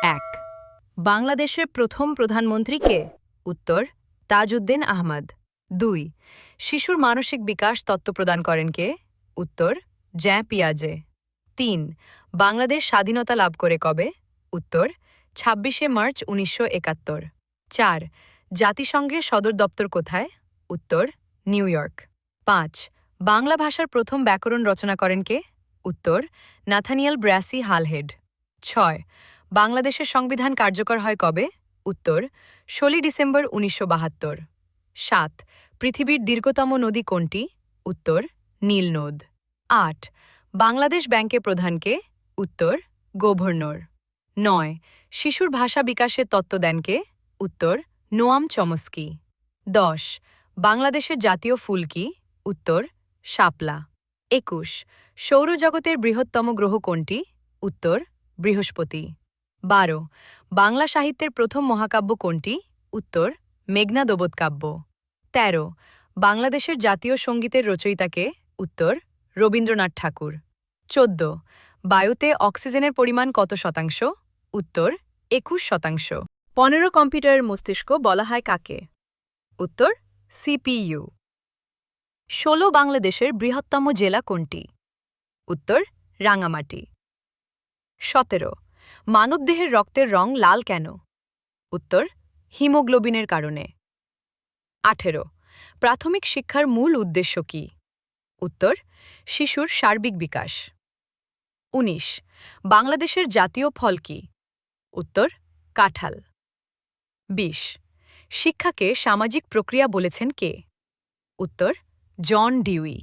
এক বাংলাদেশের প্রথম প্রধানমন্ত্রী কে? উত্তর তাজউদ্দিন আহমদ। ২ শিশুর মানসিক বিকাশ তত্ত্ব প্রদান করেন কে? উত্তর জ্যাঁ পিয়াজে। ৩ বাংলাদেশ স্বাধীনতা লাভ করে কবে? উত্তর ২৬শে মার্চ ১৯৭১। ৪ জাতিসংঘের সদর দপ্তর কোথায়? উত্তর নিউ ইয়র্ক। ৫ বাংলা ভাষার প্রথম ব্যাকরণ রচনা করেন কে? উত্তর নাথানিয়েল ব্র্যাসি হালহেড। ৬ বাংলাদেশের সংবিধান কার্যকর হয় কবে? উত্তর ১৬ ডিসেম্বর ১৯৭২। ৭ পৃথিবীর দীর্ঘতম নদী কোনটি? উত্তর নীল নদ। ৮ বাংলাদেশ ব্যাংকের প্রধান কে? উত্তর গভর্নর। ৯ শিশুর ভাষা বিকাশের তত্ত্ব দেন কে? উত্তর নোয়াম চমস্কি। ১০ বাংলাদেশের জাতীয় ফুল কি? উত্তর শাপলা। ২১ সৌরজগতের বৃহত্তম গ্রহ কোনটি? উত্তর বৃহস্পতি। ১২ বাংলা সাহিত্যের প্রথম মহাকাব্য কোনটি? উত্তর মেঘনাদবধ কাব্য। ১৩ বাংলাদেশের জাতীয় সঙ্গীতের রচয়িতা কে? উত্তর রবীন্দ্রনাথ ঠাকুর। ১৪ বায়ুতে অক্সিজেনের পরিমাণ কত শতাংশ? উত্তর ২১%। ১৫ কম্পিউটারের মস্তিষ্ক বলা হয় কাকে? উত্তর সিপিইউ। ১৬ বাংলাদেশের বৃহত্তম জেলা কোনটি? উত্তর রাঙামাটি। ১৭ মানবদেহের রক্তের রং লাল কেন? উত্তর হিমোগ্লোবিনের কারণে। ১৮ প্রাথমিক শিক্ষার মূল উদ্দেশ্য কি? উত্তর শিশুর সার্বিক বিকাশ। ১৯ বাংলাদেশের জাতীয় ফল কি? উত্তর কাঁঠাল। ২০ শিক্ষাকে সামাজিক প্রক্রিয়া বলেছেন কে? উত্তর জন ডিউই।